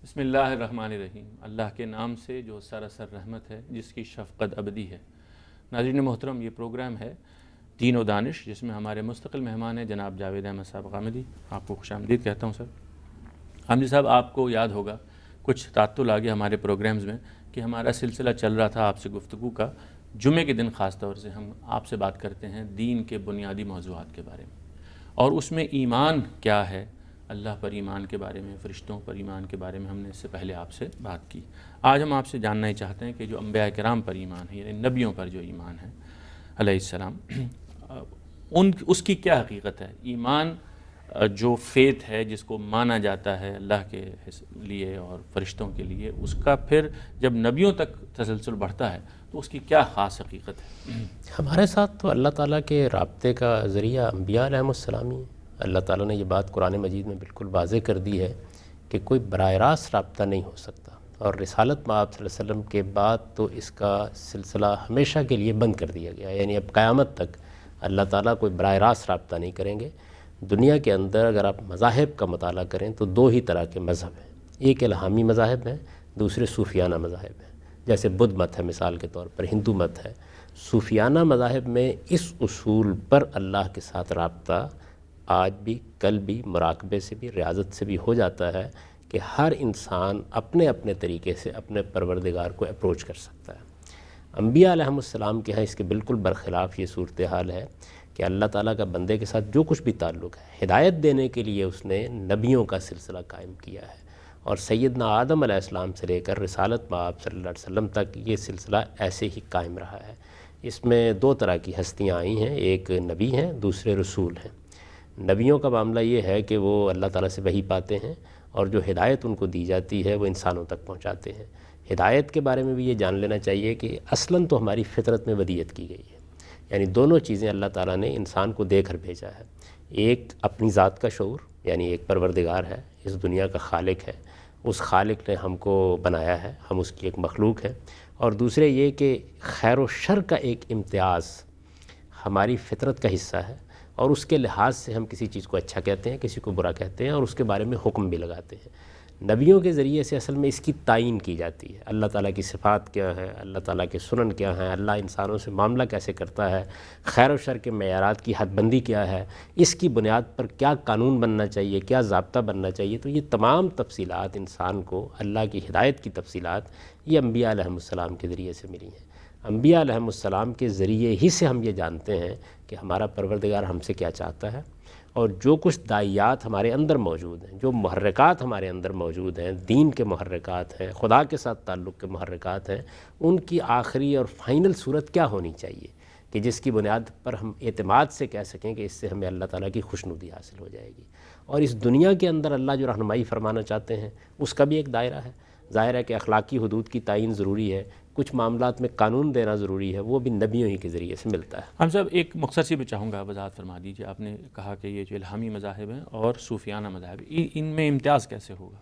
بسم اللہ الرحمن الرحیم، اللہ کے نام سے جو سراسر رحمت ہے، جس کی شفقت ابدی ہے۔ ناظرین محترم، یہ پروگرام ہے دین و دانش، جس میں ہمارے مستقل مہمان ہیں جناب جاوید احمد صاحب غامدی۔ آپ کو خوش آمدید کہتا ہوں سر۔ حامدی صاحب، آپ کو یاد ہوگا کچھ تعطل آ گیا ہمارے پروگرامز میں کہ ہمارا سلسلہ چل رہا تھا آپ سے گفتگو کا۔ جمعے کے دن خاص طور سے ہم آپ سے بات کرتے ہیں دین کے بنیادی موضوعات کے بارے میں، اور اس میں ایمان کیا ہے، اللہ پر ایمان کے بارے میں، فرشتوں پر ایمان کے بارے میں ہم نے اس سے پہلے آپ سے بات کی۔ آج ہم آپ سے جاننا ہی چاہتے ہیں کہ جو انبیاء کرام پر ایمان ہے، یعنی نبیوں پر جو ایمان ہے علیہ السلام، اس کی کیا حقیقت ہے؟ ایمان جو فیتھ ہے، جس کو مانا جاتا ہے اللہ کے لیے اور فرشتوں کے لیے، اس کا پھر جب نبیوں تک تسلسل بڑھتا ہے تو اس کی کیا خاص حقیقت ہے؟ ہمارے ساتھ تو اللہ تعالیٰ کے رابطے کا ذریعہ انبیاء علیہم السلام ہی ہے۔ اللہ تعالیٰ نے یہ بات قرآن مجید میں بالکل واضح کر دی ہے کہ کوئی براہ راست رابطہ نہیں ہو سکتا، اور رسالت مآب صلی اللہ علیہ وسلم کے بعد تو اس کا سلسلہ ہمیشہ کے لیے بند کر دیا گیا، یعنی اب قیامت تک اللہ تعالیٰ کوئی براہ راست رابطہ نہیں کریں گے۔ دنیا کے اندر اگر آپ مذاہب کا مطالعہ کریں تو دو ہی طرح کے مذہب ہیں، ایک الہامی مذاہب ہیں، دوسرے صوفیانہ مذاہب ہیں۔ جیسے بدھ مت ہے مثال کے طور پر، ہندو مت ہے۔ صوفیانہ مذاہب میں اس اصول پر اللہ کے ساتھ رابطہ آج بھی کل بھی مراقبے سے بھی ریاضت سے بھی ہو جاتا ہے کہ ہر انسان اپنے اپنے طریقے سے اپنے پروردگار کو اپروچ کر سکتا ہے۔ انبیاء علیہم السلام کے ہاں اس کے بالکل برخلاف یہ صورتحال ہے کہ اللہ تعالیٰ کا بندے کے ساتھ جو کچھ بھی تعلق ہے، ہدایت دینے کے لیے اس نے نبیوں کا سلسلہ قائم کیا ہے، اور سیدنا آدم علیہ السلام سے لے کر رسالت مآب صلی اللہ علیہ وسلم تک یہ سلسلہ ایسے ہی قائم رہا ہے۔ اس میں دو طرح کی ہستیاں آئی ہیں، ایک نبی ہیں، دوسرے رسول ہیں۔ نبیوں کا معاملہ یہ ہے کہ وہ اللہ تعالیٰ سے وحی پاتے ہیں، اور جو ہدایت ان کو دی جاتی ہے وہ انسانوں تک پہنچاتے ہیں۔ ہدایت کے بارے میں بھی یہ جان لینا چاہیے کہ اصلاً تو ہماری فطرت میں ودیت کی گئی ہے، یعنی دونوں چیزیں اللہ تعالیٰ نے انسان کو دے کر بھیجا ہے۔ ایک اپنی ذات کا شعور، یعنی ایک پروردگار ہے، اس دنیا کا خالق ہے، اس خالق نے ہم کو بنایا ہے، ہم اس کی ایک مخلوق ہے، اور دوسرے یہ کہ خیر و شر کا ایک امتیاز ہماری فطرت کا حصہ ہے، اور اس کے لحاظ سے ہم کسی چیز کو اچھا کہتے ہیں، کسی کو برا کہتے ہیں، اور اس کے بارے میں حکم بھی لگاتے ہیں۔ نبیوں کے ذریعے سے اصل میں اس کی تعین کی جاتی ہے، اللہ تعالیٰ کی صفات کیا ہے، اللہ تعالیٰ کے سنن کیا ہیں، اللہ انسانوں سے معاملہ کیسے کرتا ہے، خیر و شر کے معیارات کی حد بندی کیا ہے، اس کی بنیاد پر کیا قانون بننا چاہیے، کیا ضابطہ بننا چاہیے۔ تو یہ تمام تفصیلات انسان کو اللہ کی ہدایت کی تفصیلات یہ انبیاء علیہم السلام کے ذریعے سے ملی ہیں۔ انبیاء علیہم السلام کے ذریعے ہی سے ہم یہ جانتے ہیں کہ ہمارا پروردگار ہم سے کیا چاہتا ہے، اور جو کچھ داعیات ہمارے اندر موجود ہیں، جو محرکات ہمارے اندر موجود ہیں، دین کے محرکات ہیں، خدا کے ساتھ تعلق کے محرکات ہیں، ان کی آخری اور فائنل صورت کیا ہونی چاہیے کہ جس کی بنیاد پر ہم اعتماد سے کہہ سکیں کہ اس سے ہمیں اللہ تعالیٰ کی خوشنودی حاصل ہو جائے گی۔ اور اس دنیا کے اندر اللہ جو رہنمائی فرمانا چاہتے ہیں اس کا بھی ایک دائرہ ہے۔ ظاہر ہے کہ اخلاقی حدود کی تعین ضروری ہے، کچھ معاملات میں قانون دینا ضروری ہے، وہ بھی نبیوں ہی کے ذریعے سے ملتا ہے۔ ہم صاحب ایک مختصر سی میں چاہوں گا وضاحت فرما دیجیے۔ آپ نے کہا کہ یہ جو الہامی مذاہب ہیں اور صوفیانہ مذاہب، ان میں امتیاز کیسے ہوگا؟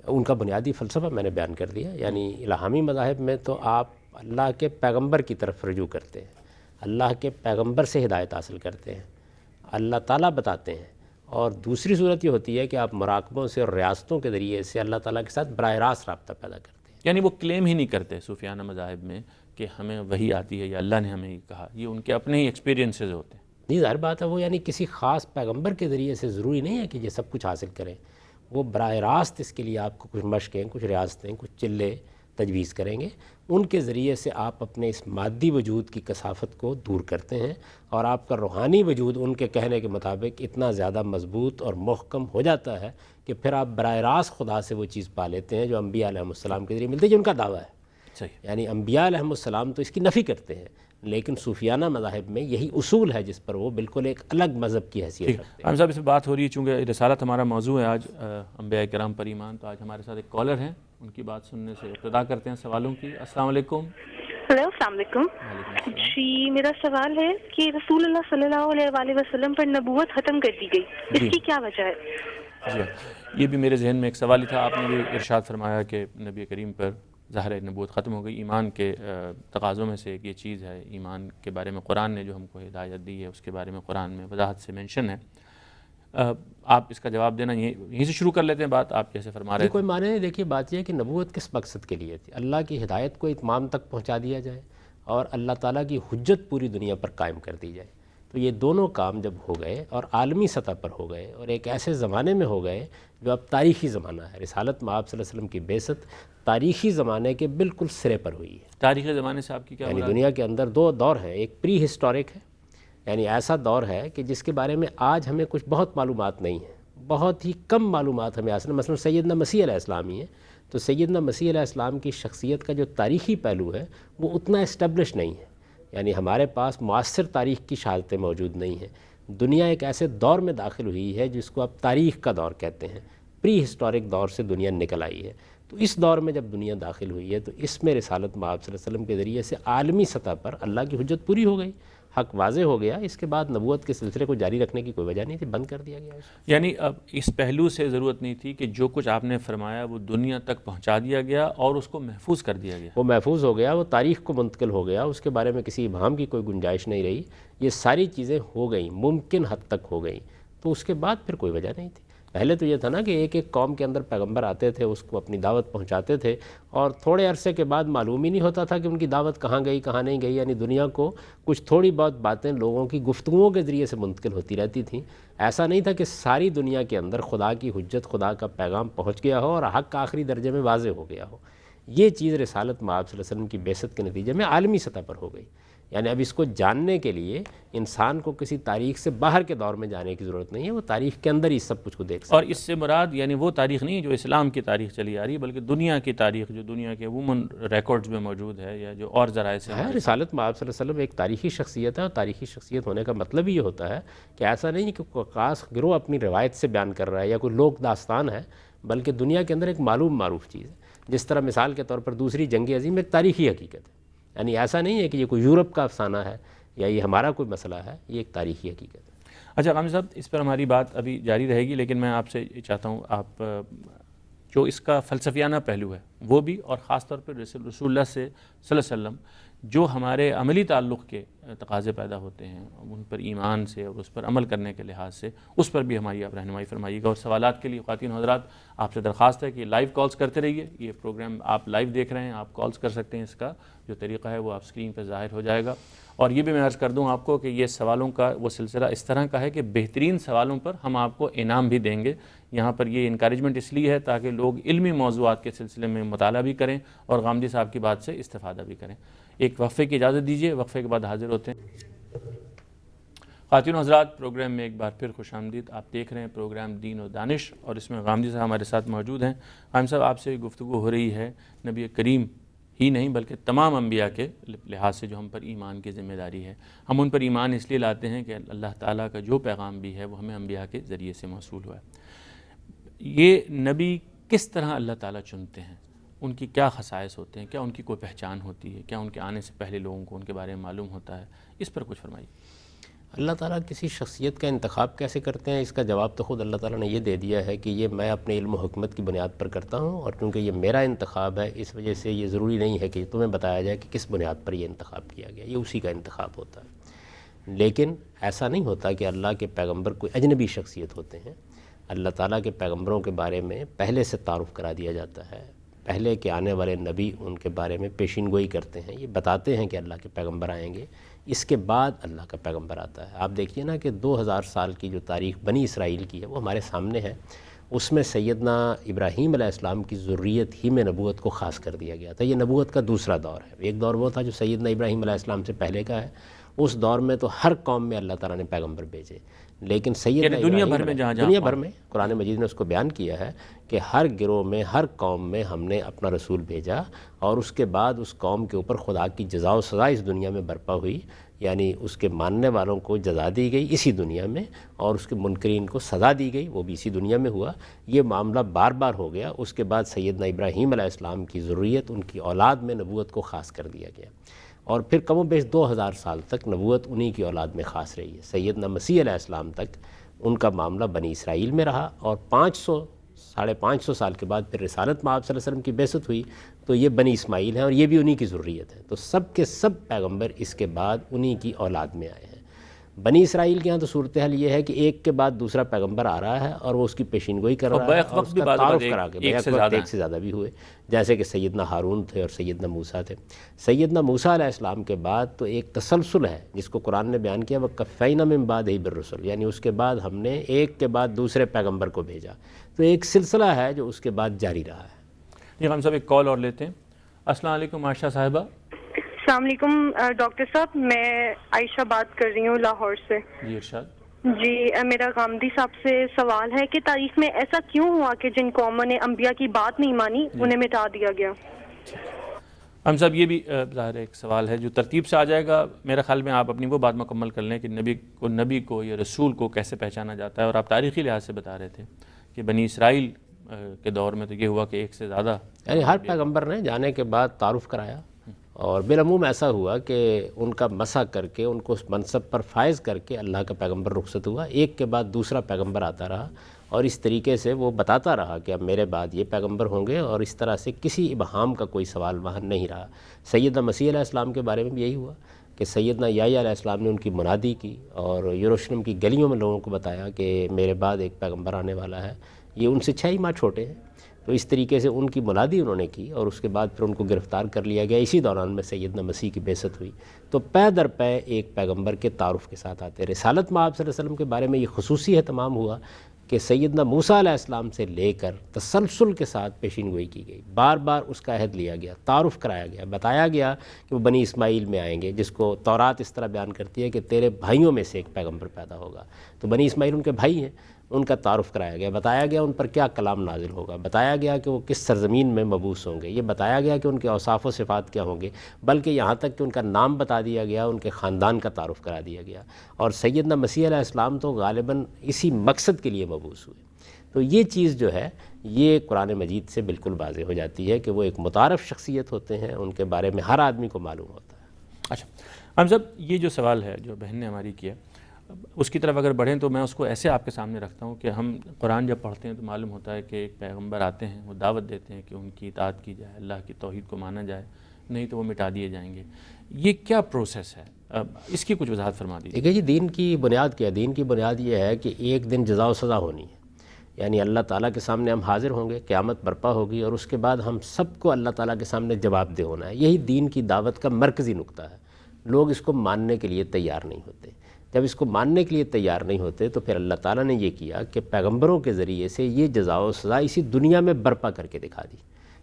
ان کا بنیادی فلسفہ میں نے بیان کر دیا، یعنی الہامی مذاہب میں تو آپ اللہ کے پیغمبر کی طرف رجوع کرتے ہیں، اللہ کے پیغمبر سے ہدایت حاصل کرتے ہیں، اللہ تعالیٰ بتاتے ہیں، اور دوسری صورت یہ ہوتی ہے کہ آپ مراقبوں سے اور ریاستوں کے ذریعے سے اللہ تعالیٰ کے ساتھ براہ راست رابطہ پیدا کرتے ہیں۔ یعنی وہ کلیم ہی نہیں کرتے صوفیانہ مذاہب میں کہ ہمیں وحی آتی ہے یا اللہ نے ہمیں یہ کہا، یہ ان کے اپنے ہی ایکسپیرینسز ہوتے ہیں۔ نہیں، ظاہر بات ہے، وہ یعنی کسی خاص پیغمبر کے ذریعے سے ضروری نہیں ہے کہ یہ سب کچھ حاصل کریں، وہ براہ راست اس کے لیے آپ کو کچھ مشقیں، کچھ ریاستیں، کچھ چلے تجویز کریں گے، ان کے ذریعے سے آپ اپنے اس مادی وجود کی کثافت کو دور کرتے ہیں، اور آپ کا روحانی وجود ان کے کہنے کے مطابق اتنا زیادہ مضبوط اور محکم ہو جاتا ہے کہ پھر آپ براہ راست خدا سے وہ چیز پا لیتے ہیں جو انبیاء علیہم السلام کے ذریعے ملتی ہے، جو ان کا دعویٰ ہے۔ صحیح۔ یعنی انبیاء علیہم السلام تو اس کی نفی کرتے ہیں، لیکن صوفیانہ مذاہب میں یہی اصول ہے جس پر وہ بالکل ایک الگ مذہب کی حیثیت رکھتے ہیں۔ ہم صاحب اس میں بات ہو رہی ہے، چونکہ رسالت ہمارا موضوع ہے آج انبیاء کرام پر ایمان، تو آج ہمارے ساتھ ایک کالر ہیں، ان کی بات سننے سے ابتدا کرتے ہیں سوالوں کی۔ السلام علیکم۔ ہیلو، السلام علیکم۔ وعلیکم السلام۔ جی، میرا سوال ہے کہ رسول اللہ صلی اللہ علیہ وآلہ وسلم پر نبوت ختم کر دی گئی، اس کی کیا وجہ ہے؟ جی ہاں، یہ بھی میرے ذہن میں ایک سوال ہی تھا۔ آپ نے بھی ارشاد فرمایا کہ نبی کریم پر ظاہر نبوت ختم ہو گئی۔ ایمان کے تقاضوں میں سے ایک یہ چیز ہے، ایمان کے بارے میں قرآن نے جو ہم کو ہدایت دی ہے اس کے بارے میں قرآن میں وضاحت سے مینشن ہے۔ آپ اس کا جواب دینا یہیں سے شروع کر لیتے ہیں بات، آپ جیسے فرما رہے تھے۔ کوئی معنی نہیں۔ دیکھیے بات یہ ہے کہ نبوت کس مقصد کے لیے تھی؟ اللہ کی ہدایت کو اتمام تک پہنچا دیا جائے اور اللہ تعالیٰ کی حجت پوری دنیا پر قائم کر دی جائے۔ تو یہ دونوں کام جب ہو گئے اور عالمی سطح پر ہو گئے اور ایک ایسے زمانے میں ہو گئے جو اب تاریخی زمانہ ہے، رسالت مآب صلی اللہ علیہ وسلم کی بعثت تاریخی زمانے کے بالکل سرے پر ہوئی ہے۔ تاریخی زمانے سے آپ کی کیا یعنی مراد؟ دنیا کے اندر دو دور ہیں، ایک پری ہسٹورک ہے، یعنی ایسا دور ہے کہ جس کے بارے میں آج ہمیں کچھ بہت معلومات نہیں ہیں، بہت ہی کم معلومات ہمیں حاصل، مثلا سیدنا مسیح علیہ السلام ہی ہے، تو سیدنا مسیح علیہ السلام کی شخصیت کا جو تاریخی پہلو ہے وہ اتنا اسٹیبلش نہیں ہے، یعنی ہمارے پاس معاصر تاریخ کی شہادتیں موجود نہیں ہیں۔ دنیا ایک ایسے دور میں داخل ہوئی ہے جس کو اب تاریخ کا دور کہتے ہیں، پری ہسٹورک دور سے دنیا نکل آئی ہے۔ تو اس دور میں جب دنیا داخل ہوئی ہے تو اس میں رسالت مآب صلی اللہ علیہ وسلم کے ذریعے سے عالمی سطح پر اللہ کی حجت پوری ہو گئی، حق واضح ہو گیا۔ اس کے بعد نبوت کے سلسلے کو جاری رکھنے کی کوئی وجہ نہیں تھی، بند کر دیا گیا اس کو۔ یعنی اب اس پہلو سے ضرورت نہیں تھی کہ جو کچھ آپ نے فرمایا وہ دنیا تک پہنچا دیا گیا اور اس کو محفوظ کر دیا گیا۔ وہ محفوظ ہو گیا، وہ تاریخ کو منتقل ہو گیا، اس کے بارے میں کسی ابہام کی کوئی گنجائش نہیں رہی۔ یہ ساری چیزیں ہو گئیں، ممکن حد تک ہو گئیں، تو اس کے بعد پھر کوئی وجہ نہیں تھی۔ پہلے تو یہ تھا نا کہ ایک ایک قوم کے اندر پیغمبر آتے تھے، اس کو اپنی دعوت پہنچاتے تھے، اور تھوڑے عرصے کے بعد معلوم ہی نہیں ہوتا تھا کہ ان کی دعوت کہاں گئی کہاں نہیں گئی، یعنی دنیا کو کچھ تھوڑی بہت باتیں لوگوں کی گفتگوؤں کے ذریعے سے منتقل ہوتی رہتی تھیں۔ ایسا نہیں تھا کہ ساری دنیا کے اندر خدا کی حجت، خدا کا پیغام پہنچ گیا ہو اور حق آخری درجے میں واضح ہو گیا ہو۔ یہ چیز رسالت مآب صلی اللہ علیہ وسلم کی بعثت کے نتیجے میں عالمی سطح پر ہو گئی۔ یعنی اب اس کو جاننے کے لیے انسان کو کسی تاریخ سے باہر کے دور میں جانے کی ضرورت نہیں ہے، وہ تاریخ کے اندر ہی سب کچھ کو دیکھ سکتا ہے۔ اور اس سے مراد یعنی وہ تاریخ نہیں جو اسلام کی تاریخ چلی آ رہی ہے، بلکہ دنیا کی تاریخ جو دنیا کے عموماً ریکارڈز میں موجود ہے یا جو اور ذرائع سے ہے۔ رسالت مآب صلی اللہ علیہ وسلم ایک تاریخی شخصیت ہے، اور تاریخی شخصیت ہونے کا مطلب ہی یہ ہوتا ہے کہ ایسا نہیں کہ کوئی خاص گروہ اپنی روایت سے بیان کر رہا ہے یا کوئی لوک داستان ہے، بلکہ دنیا کے اندر ایک معروف چیز ہے۔ جس طرح مثال کے طور پر دوسری جنگ عظیم ایک تاریخی حقیقت ہے، یعنی ایسا نہیں ہے کہ یہ کوئی یورپ کا افسانہ ہے یا یہ ہمارا کوئی مسئلہ ہے، یہ ایک تاریخی حقیقت ہے۔ اچھا غامدی صاحب، اس پر ہماری بات ابھی جاری رہے گی، لیکن میں آپ سے چاہتا ہوں آپ جو اس کا فلسفیانہ پہلو ہے وہ بھی، اور خاص طور پر رسول اللہ سے صلی اللہ علیہ وسلم جو ہمارے عملی تعلق کے تقاضے پیدا ہوتے ہیں ان پر ایمان سے اور اس پر عمل کرنے کے لحاظ سے، اس پر بھی ہماری آپ رہنمائی فرمائیے گا۔ اور سوالات کے لیے خواتین حضرات آپ سے درخواست ہے کہ لائیو کالز کرتے رہیے۔ یہ پروگرام آپ لائیو دیکھ رہے ہیں، آپ کالز کر سکتے ہیں، اس کا جو طریقہ ہے وہ آپ اسکرین پہ ظاہر ہو جائے گا۔ اور یہ بھی میں عرض کر دوں آپ کو کہ یہ سوالوں کا وہ سلسلہ اس طرح کا ہے کہ بہترین سوالوں پر ہم آپ کو انعام بھی دیں گے۔ یہاں پر یہ انکریجمنٹ اس لیے ہے تاکہ لوگ علمی موضوعات کے سلسلے میں مطالعہ بھی کریں اور غامدی صاحب کی بات سے استفادہ بھی کریں۔ ایک وقفے کی اجازت دیجیے، وقفے کے بعد حاضر ہوتے ہیں۔ خواتین و حضرات، پروگرام میں ایک بار پھر خوش آمدید۔ آپ دیکھ رہے ہیں پروگرام دین و دانش، اور اس میں غامدی صاحب ہمارے ساتھ موجود ہیں۔ غامدی صاحب، آپ سے گفتگو ہو رہی ہے نبی کریم ہی نہیں بلکہ تمام انبیاء کے لحاظ سے جو ہم پر ایمان کی ذمہ داری ہے۔ ہم ان پر ایمان اس لیے لاتے ہیں کہ اللہ تعالیٰ کا جو پیغام بھی ہے وہ ہمیں انبیاء کے ذریعے سے موصول ہوا ہے۔ یہ نبی کس طرح اللہ تعالیٰ چنتے ہیں؟ ان کی کیا خصائص ہوتے ہیں؟ کیا ان کی کوئی پہچان ہوتی ہے؟ کیا ان کے آنے سے پہلے لوگوں کو ان کے بارے میں معلوم ہوتا ہے؟ اس پر کچھ فرمائیے۔ اللہ تعالیٰ کسی شخصیت کا انتخاب کیسے کرتے ہیں، اس کا جواب تو خود اللہ تعالیٰ نے یہ دے دیا ہے کہ یہ میں اپنے علم و حکمت کی بنیاد پر کرتا ہوں، اور چونکہ یہ میرا انتخاب ہے اس وجہ سے یہ ضروری نہیں ہے کہ تمہیں بتایا جائے کہ کس بنیاد پر یہ انتخاب کیا گیا، یہ اسی کا انتخاب ہوتا ہے۔ لیکن ایسا نہیں ہوتا کہ اللہ کے پیغمبر کوئی اجنبی شخصیت ہوتے ہیں۔ اللہ تعالیٰ کے پیغمبروں کے بارے میں پہلے سے تعارف کرا دیا جاتا ہے، پہلے کے آنے والے نبی ان کے بارے میں پیشین گوئی کرتے ہیں، یہ بتاتے ہیں کہ اللہ کے پیغمبر آئیں گے، اس کے بعد اللہ کا پیغمبر آتا ہے۔ آپ دیکھیے نا کہ 2000 سال کی جو تاریخ بنی اسرائیل کی ہے وہ ہمارے سامنے ہے، اس میں سیدنا ابراہیم علیہ السلام کی ذریت ہی میں نبوت کو خاص کر دیا گیا تھا۔ یہ نبوت کا دوسرا دور ہے۔ ایک دور وہ تھا جو سیدنا ابراہیم علیہ السلام سے پہلے کا ہے، اس دور میں تو ہر قوم میں اللہ تعالیٰ نے پیغمبر بھیجے، لیکن سیدنا دنیا بھر میں دنیا بھر میں قرآن مجید نے اس کو بیان کیا ہے کہ ہر گروہ میں، ہر قوم میں ہم نے اپنا رسول بھیجا، اور اس کے بعد اس قوم کے اوپر خدا کی جزا و سزا اس دنیا میں برپا ہوئی، یعنی اس کے ماننے والوں کو جزا دی گئی اسی دنیا میں، اور اس کے منکرین کو سزا دی گئی، وہ بھی اسی دنیا میں ہوا۔ یہ معاملہ بار بار ہو گیا۔ اس کے بعد سیدنا ابراہیم علیہ السلام کی ذریت، ان کی اولاد میں نبوت کو خاص کر دیا گیا، اور پھر کم و بیش 2000 سال تک نبوت انہی کی اولاد میں خاص رہی ہے۔ سیدنا مسیح علیہ السلام تک ان کا معاملہ بنی اسرائیل میں رہا، اور 500 سال کے بعد پھر رسالت مآب صلی اللہ علیہ وسلم کی بعثت ہوئی تو یہ بنی اسماعیل ہیں، اور یہ بھی انہی کی ذریت ہے، تو سب کے سب پیغمبر اس کے بعد انہی کی اولاد میں آئے ہیں۔ بنی اسرائیل کے ہاں تو صورتحال یہ ہے کہ ایک کے بعد دوسرا پیغمبر آ رہا ہے اور وہ اس کی پیشین گوئی کر رہا ہے اور اس کا تعارف کرا کے بیک وقت ایک سے زیادہ بھی ہوئے، جیسے کہ سیدنا ہارون تھے اور سیدنا موسیٰ تھے۔ سیدنا موسیٰ علیہ السلام کے بعد تو ایک تسلسل ہے جس کو قرآن نے بیان کیا، وَقَفَّيْنَا مِن بَعْدِهِ بِالرُّسُلِ، یعنی اس کے بعد ہم نے ایک کے بعد دوسرے پیغمبر کو بھیجا، تو ایک سلسلہ ہے جو اس کے بعد جاری رہا ہے۔ جی ہم صاحب ایک کال اور لیتے ہیں۔ السلام علیکم عائشہ صاحبہ۔ السلام علیکم ڈاکٹر صاحب، میں عائشہ بات کر رہی ہوں لاہور سے۔ جی ارشاد۔ جی میرا غامدی صاحب سے سوال ہے کہ تاریخ میں ایسا کیوں ہوا کہ جن قوموں نے انبیاء کی بات نہیں مانی انہیں مٹا دیا گیا؟ ہم صاحب یہ بھی ظاہر ایک سوال ہے جو ترتیب سے آ جائے گا، میرے خیال میں آپ اپنی وہ بات مکمل کر لیں کہ نبی کو یا رسول کو کیسے پہچانا جاتا ہے، اور آپ تاریخی لحاظ سے بتا رہے تھے کہ بنی اسرائیل کے دور میں تو یہ ہوا کہ ایک سے زیادہ، یعنی ہر پیغمبر نے جانے کے بعد تعارف کرایا، اور بالعموم ایسا ہوا کہ ان کا مسح کر کے ان کو اس منصب پر فائز کر کے اللہ کا پیغمبر رخصت ہوا، ایک کے بعد دوسرا پیغمبر آتا رہا، اور اس طریقے سے وہ بتاتا رہا کہ اب میرے بعد یہ پیغمبر ہوں گے، اور اس طرح سے کسی ابہام کا کوئی سوال وہاں نہیں رہا۔ سیدنا مسیح علیہ السلام کے بارے میں بھی یہی ہوا کہ سیدنا یحییٰ علیہ السلام نے ان کی منادی کی اور یروشلم کی گلیوں میں لوگوں کو بتایا کہ میرے بعد ایک پیغمبر آنے والا ہے، یہ ان سے 6 ماہ چھوٹے ہیں، تو اس طریقے سے ان کی منادی انہوں نے کی، اور اس کے بعد پھر ان کو گرفتار کر لیا گیا۔ اسی دوران میں سیدنا مسیح کی بعثت ہوئی، تو پے در پے ایک پیغمبر کے تعارف کے ساتھ آتے۔ رسالت میں آپ صلی اللہ علیہ وسلم کے بارے میں یہ خصوصی اہتمام ہوا کہ سیدنا موسیٰ علیہ السلام سے لے کر تسلسل کے ساتھ پیشین گوئی کی گئی، بار بار اس کا عہد لیا گیا، تعارف کرایا گیا، بتایا گیا کہ وہ بنی اسماعیل میں آئیں گے، جس کو تورات اس طرح بیان کرتی ہے کہ تیرے بھائیوں میں سے ایک پیغمبر پیدا ہوگا، تو بنی اسماعیل ان کے بھائی ہیں، ان کا تعارف کرایا گیا، بتایا گیا ان پر کیا کلام نازل ہوگا، بتایا گیا کہ وہ کس سرزمین میں مبعوث ہوں گے، یہ بتایا گیا کہ ان کے اوصاف و صفات کیا ہوں گے، بلکہ یہاں تک کہ ان کا نام بتا دیا گیا، ان کے خاندان کا تعارف کرا دیا گیا، اور سیدنا مسیح علیہ السلام تو غالباً اسی مقصد کے لیے مبعوث ہوئے۔ تو یہ چیز جو ہے یہ قرآن مجید سے بالکل واضح ہو جاتی ہے کہ وہ ایک متعارف شخصیت ہوتے ہیں، ان کے بارے میں ہر آدمی کو معلوم ہوتا ہے۔ اچھا ہم صاحب یہ جو سوال ہے جو بہن نے ہماری کیا، اس کی طرف اگر بڑھیں تو میں اس کو ایسے آپ کے سامنے رکھتا ہوں کہ ہم قرآن جب پڑھتے ہیں تو معلوم ہوتا ہے کہ ایک پیغمبر آتے ہیں، وہ دعوت دیتے ہیں کہ ان کی اطاعت کی جائے، اللہ کی توحید کو مانا جائے، نہیں تو وہ مٹا دیے جائیں گے۔ یہ کیا پروسیس ہے؟ اس کی کچھ وضاحت فرما دیجیے۔ دیکھیے جی، دین کی بنیاد کیا ہے؟ دین کی بنیاد یہ ہے کہ ایک دن جزا و سزا ہونی ہے، یعنی اللہ تعالیٰ کے سامنے ہم حاضر ہوں گے، قیامت برپا ہوگی، اور اس کے بعد ہم سب کو اللہ تعالیٰ کے سامنے جواب دہ ہونا ہے۔ یہی دین کی دعوت کا مرکزی نقطہ ہے۔ لوگ اس کو ماننے کے لیے تیار نہیں ہوتے۔ جب اس کو ماننے کے لیے تیار نہیں ہوتے تو پھر اللہ تعالیٰ نے یہ کیا کہ پیغمبروں کے ذریعے سے یہ جزا و سزا اسی دنیا میں برپا کر کے دکھا دی،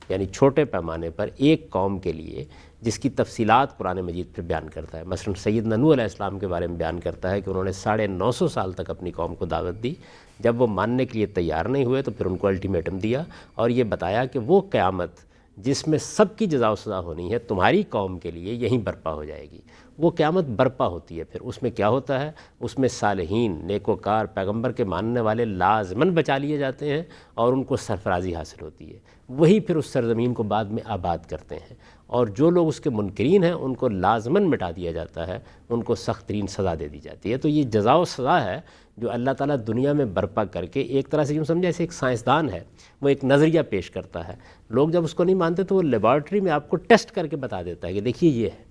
یعنی چھوٹے پیمانے پر ایک قوم کے لیے، جس کی تفصیلات قرآن مجید پھر بیان کرتا ہے۔ مثلا سیدنا نوح علیہ السلام کے بارے میں بیان کرتا ہے کہ انہوں نے 950 سال تک اپنی قوم کو دعوت دی، جب وہ ماننے کے لیے تیار نہیں ہوئے تو پھر ان کو الٹیمیٹم دیا، اور یہ بتایا کہ وہ قیامت جس میں سب کی جزا و سزا ہونی ہے تمہاری قوم کے لیے یہیں برپا ہو جائے گی۔ وہ قیامت برپا ہوتی ہے، پھر اس میں کیا ہوتا ہے؟ اس میں صالحین، نیکوکار، پیغمبر کے ماننے والے لازماً بچا لیے جاتے ہیں، اور ان کو سرفرازی حاصل ہوتی ہے، وہی پھر اس سرزمین کو بعد میں آباد کرتے ہیں، اور جو لوگ اس کے منکرین ہیں ان کو لازماً مٹا دیا جاتا ہے، ان کو سخت ترین سزا دے دی جاتی ہے۔ تو یہ جزا و سزا ہے جو اللہ تعالیٰ دنیا میں برپا کر کے، ایک طرح سے یوں سمجھے ایسے ایک سائنسدان ہے، وہ ایک نظریہ پیش کرتا ہے، لوگ جب اس کو نہیں مانتے تو وہ لیبارٹری میں آپ کو ٹیسٹ کر کے بتا دیتا ہے کہ دیکھیے یہ ہے،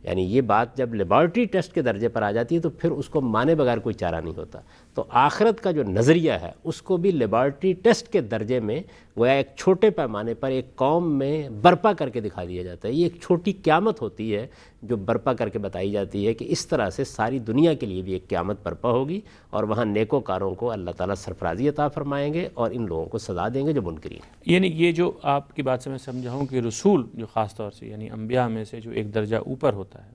یعنی یہ بات جب لیبارٹری ٹیسٹ کے درجے پر آ جاتی ہے تو پھر اس کو مانے بغیر کوئی چارہ نہیں ہوتا۔ تو آخرت کا جو نظریہ ہے اس کو بھی لیبارٹری ٹیسٹ کے درجے میں گویا ایک چھوٹے پیمانے پر ایک قوم میں برپا کر کے دکھا دیا جاتا ہے۔ یہ ایک چھوٹی قیامت ہوتی ہے جو برپا کر کے بتائی جاتی ہے کہ اس طرح سے ساری دنیا کے لیے بھی ایک قیامت برپا ہوگی، اور وہاں نیکوکاروں کو اللہ تعالیٰ سرفرازی عطا فرمائیں گے اور ان لوگوں کو سزا دیں گے جو منکرین ہیں۔ یعنی یہ جو آپ کی بات سے میں سمجھا ہوں کہ رسول جو خاص طور سے یعنی انبیاء میں سے جو ایک درجہ اوپر ہوتا ہے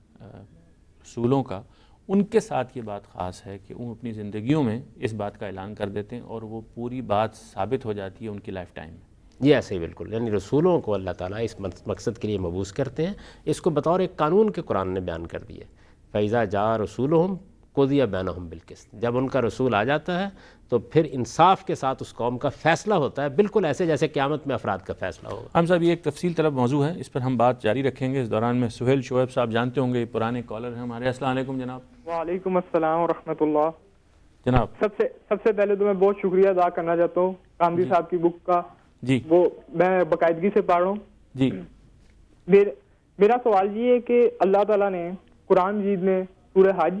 رسولوں کا، ان کے ساتھ یہ بات خاص ہے کہ وہ اپنی زندگیوں میں اس بات کا اعلان کر دیتے ہیں اور وہ پوری بات ثابت ہو جاتی ہے ان کی لائف ٹائم میں۔ یہ ایسے ہی بالکل، یعنی رسولوں کو اللہ تعالیٰ اس مقصد کے لیے مبعوث کرتے ہیں، اس کو بطور ایک قانون کے قرآن نے بیان کر دیا۔ فَإِذَا جَاءَ رَسُولُهُمْ قُضِيَ بَيْنَهُمْ بِالْقِسْطِ، جب ان کا رسول آ جاتا ہے تو پھر انصاف کے ساتھ اس قوم کا فیصلہ ہوتا ہے، بالکل ایسے جیسے قیامت میں افراد کا فیصلہ ہوگا۔ ہم صاحب یہ ایک تفصیل طلب موضوع ہے، اس پر ہم بات جاری رکھیں گے۔ اس دوران میں سہیل شعیب صاحب جانتے ہوں گے، پرانے کالر ہیں ہمارے۔ السلام علیکم جناب۔ وعلیکم السلام ورحمۃ اللہ۔ جناب سب سے پہلے تو میں بہت شکریہ ادا کرنا چاہتا ہوں غامدی صاحب کی بک کا، جی وہ میں باقاعدگی سے پڑھ رہا ہوں۔ جی میرا سوال یہ ہے کہ اللہ تعالیٰ نے قرآن مجید میں سورہ حج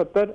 70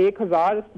1000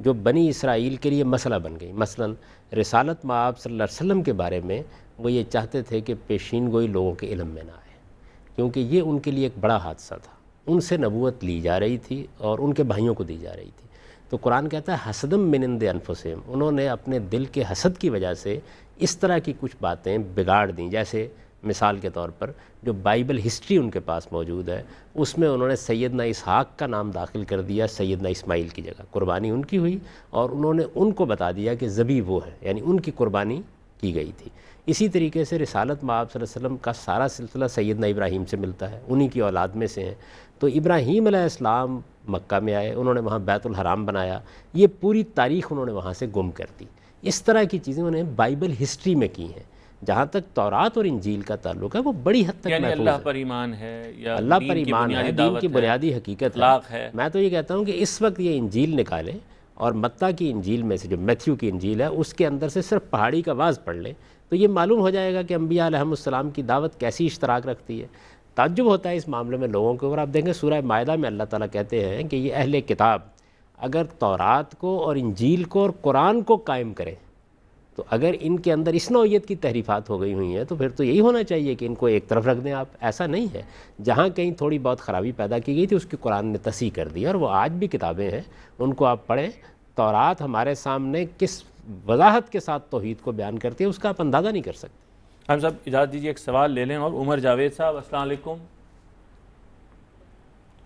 جو بنی اسرائیل کے لیے مسئلہ بن گئی. مثلا رسالت مآب صلی اللہ علیہ وسلم کے بارے میں وہ یہ چاہتے تھے کہ پیشین گوئی لوگوں کے علم میں نہ آئے، کیونکہ یہ ان کے لیے ایک بڑا حادثہ تھا. ان سے نبوت لی جا رہی تھی اور ان کے بھائیوں کو دی جا رہی تھی. تو قرآن کہتا ہے حسدم من عند انفسہم، انہوں نے اپنے دل کے حسد کی وجہ سے اس طرح کی کچھ باتیں بگاڑ دیں. جیسے مثال کے طور پر جو بائبل ہسٹری ان کے پاس موجود ہے اس میں انہوں نے سیدنا اسحاق کا نام داخل کر دیا سیدنا اسماعیل کی جگہ. قربانی ان کی ہوئی اور انہوں نے ان کو بتا دیا کہ ذبح وہ ہے، یعنی ان کی قربانی کی گئی تھی. اسی طریقے سے رسالت مآب صلی اللہ علیہ وسلم کا سارا سلسلہ سیدنا ابراہیم سے ملتا ہے، انہی کی اولاد میں سے ہیں. تو ابراہیم علیہ السلام مکہ میں آئے، انہوں نے وہاں بیت الحرام بنایا، یہ پوری تاریخ انہوں نے وہاں سے گم کر دی. اس طرح کی چیزیں انہوں نے بائبل ہسٹری میں کی ہیں. جہاں تک تورات اور انجیل کا تعلق ہے وہ بڑی حد تک یعنی محفوظ اللہ ہے. پر ایمان ہے یا اللہ پر ایمان ہے، دین کی بنیادی حقیقت ہے. میں تو یہ کہتا ہوں کہ اس وقت یہ انجیل نکالیں اور متی کی انجیل میں سے جو میتھیو کی انجیل ہے اس کے اندر سے صرف پہاڑی کا واز پڑھ لیں تو یہ معلوم ہو جائے گا کہ انبیاء علیہم السلام کی دعوت کیسی اشتراک رکھتی ہے. تعجب ہوتا ہے اس معاملے میں لوگوں کے اوپر. آپ دیکھیں سورہ مائدہ میں اللہ تعالیٰ کہتے ہیں کہ یہ اہل کتاب اگر تورات کو اور انجیل کو اور قرآن کو قائم کریں تو اگر ان کے اندر اس نوعیت کی تحریفات ہو گئی ہوئی ہیں تو پھر تو یہی ہونا چاہیے کہ ان کو ایک طرف رکھ دیں آپ. ایسا نہیں ہے، جہاں کہیں تھوڑی بہت خرابی پیدا کی گئی تھی اس کی قرآن نے تصحیح کر دی اور وہ آج بھی کتابیں ہیں، ان کو آپ پڑھیں. تورات ہمارے سامنے کس وضاحت کے ساتھ توحید کو بیان کرتی ہے اس کا آپ اندازہ نہیں کر سکتے. ہم صاحب اجازت دیجیے ایک سوال لے لیں. اور عمر جاوید صاحب السلام علیکم.